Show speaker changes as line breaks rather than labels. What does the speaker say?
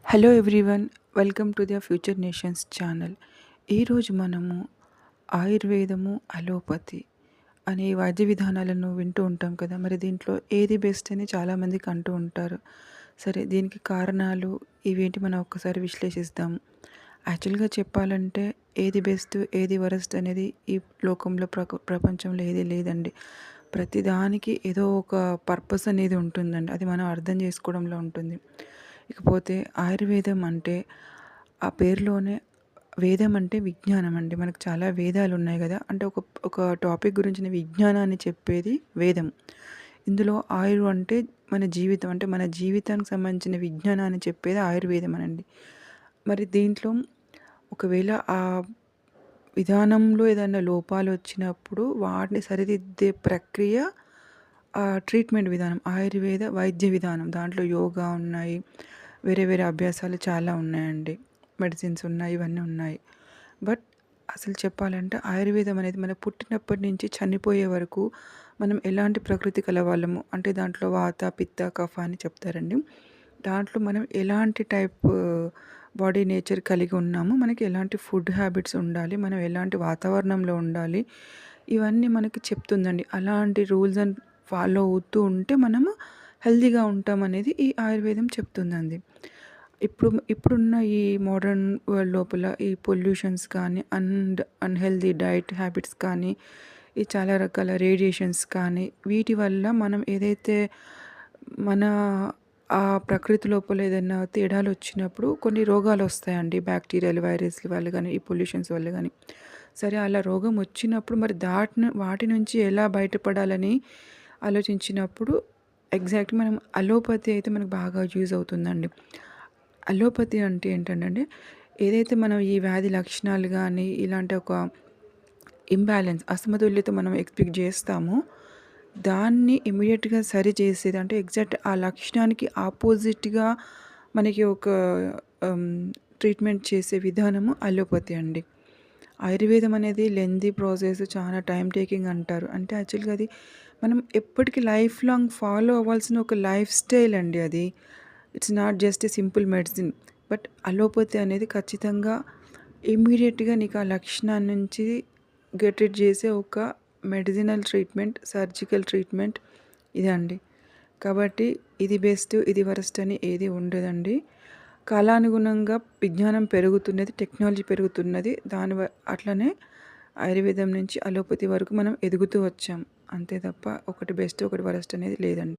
Hello everyone, welcome to the future nations channel. ఈరోజు మనము ఆయుర్వేదము, allopathy అనే వైద్య విధానాలను వింటూ ఉంటాం కదా. మరి దీంట్లో ఏది బెస్ట్ అని చాలామందికి అంటూ ఉంటారు. సరే, దీనికి కారణాలు ఇవేంటి మనం ఒక్కసారి విశ్లేషిస్తాము. యాక్చువల్గా చెప్పాలంటే ఏది బెస్ట్ ఏది వరస్ట్ అనేది ఈ లోకంలో ప్రపంచంలో ఏది లేదండి. ప్రతిదానికి ఏదో ఒక పర్పస్ అనేది ఉంటుందండి. అది మనం అర్థం చేసుకోవడంలో ఉంటుంది. ఇకపోతే ఆయుర్వేదం అంటే ఆ పేరులోనే వేదం అంటే విజ్ఞానం అండి. మనకు చాలా వేదాలు ఉన్నాయి కదా. అంటే ఒక ఒక టాపిక్ గురించిన విజ్ఞానాన్ని చెప్పేది వేదం. ఇందులో అంటే మన జీవితం, అంటే మన జీవితానికి సంబంధించిన విజ్ఞానాన్ని చెప్పేది ఆయుర్వేదం అనండి. మరి దీంట్లో ఒకవేళ ఆ విధానంలో ఏదైనా లోపాలు వచ్చినప్పుడు వాటిని సరిదిద్దే ప్రక్రియ ట్రీట్మెంట్ విధానం, ఆయుర్వేద వైద్య విధానం. దాంట్లో యోగా ఉన్నాయి, వేరే వేరే అభ్యాసాలు చాలా ఉన్నాయండి. మెడిసిన్స్ ఉన్నాయి, ఇవన్నీ ఉన్నాయి. బట్ అసలు చెప్పాలంటే ఆయుర్వేదం అనేది మన పుట్టినప్పటి నుంచి చనిపోయే వరకు మనం ఎలాంటి ప్రకృతి కలవాళ్ళము, అంటే దాంట్లో వాత, పిత్త, కఫ అని చెప్తారండి. దాంట్లో మనం ఎలాంటి టైప్ బాడీ నేచర్ కలిగి ఉన్నాము, మనకి ఎలాంటి ఫుడ్ హ్యాబిట్స్ ఉండాలి, మనం ఎలాంటి వాతావరణంలో ఉండాలి, ఇవన్నీ మనకి చెప్తుందండి. అలాంటి రూల్స్ అండ్ ఫాలో అవుతూ ఉంటే మనము హెల్తీగా ఉంటామనేది ఈ ఆయుర్వేదం చెప్తుందండి. ఇప్పుడున్న ఈ మోడర్న్ వరల్డ్ లోపల ఈ పొల్యూషన్స్ కానీ, అన్‌హెల్తీ డైట్ హ్యాబిట్స్ కానీ, ఈ చాలా రకాల రేడియేషన్స్ కానీ, వీటి వల్ల మనం ఏదైతే మన ప్రకృతి లోపల ఏదైనా తేడాలొచ్చినప్పుడు కొన్ని రోగాలొస్తాయండి. బ్యాక్టీరియాలు, వైరస్‌ల వల్ల గానీ, ఈ పొల్యూషన్స్ వల్ల గానీ. సరే, అలా రోగం వచ్చినప్పుడు మరి వాటి నుంచి ఎలా బయటపడాలని ఆలోచించినప్పుడు ఎగ్జాక్ట్‌గా మనం అలోపతి అయితే మనకు బాగా యూజ్ అవుతుందండి. అలోపతి అంటే ఏంటంటే, ఏదైతే మనం ఈ వ్యాధి లక్షణాలు గానీ, ఇలాంటి ఒక ఇంబాలెన్స్, అసమతుల్యత మనం ఎక్స్‌పెక్ట్ జేస్తామో, దాన్ని ఇమ్మీడియేట్‌గా సరి చేసేది, అంటే ఎగ్జాక్ట్ ఆ లక్షణానికి ఆపోజిట్‌గా మనకి ఒక ఆహ్, ట్రీట్మెంట్ చేసే విధానము అలోపతి అండి. ఆయుర్వేదం అనేది లెంథీ ప్రాసెస్, చాలా టైమ్ టేకింగ్ అంటారు. అంటే యాక్చువల్‌గా అది మనం ఎప్పటికీ లైఫ్ లాంగ్ ఫాలో అవ్వాల్సిన ఒక లైఫ్ స్టైల్ అండి అది. It's not just a simple medicine. But allopathy అనేది ఖచ్చితంగా ఇమ్మీడియేట్‌గా నీకు ఆ లక్షణాన్ని నుంచి గెట్ రిడ్ చేసే ఒక మెడిసినల్ ట్రీట్మెంట్, సర్జికల్ ట్రీట్మెంట్ ఇదండి. కాబట్టి ఇది బెస్ట్, ఇది వరస్ట్ అని ఏది ఉండదండి. కాలానుగుణంగా విజ్ఞానం పెరుగుతున్నది, టెక్నాలజీ పెరుగుతున్నది. అట్లనే ఆయుర్వేదం నుంచి అలోపతి వరకు మనం ఎదుగుతూ వచ్చాం. అంతే తప్ప ఒకటి బెస్ట్, ఒకటి వరస్ట్ అనేది లేదండి.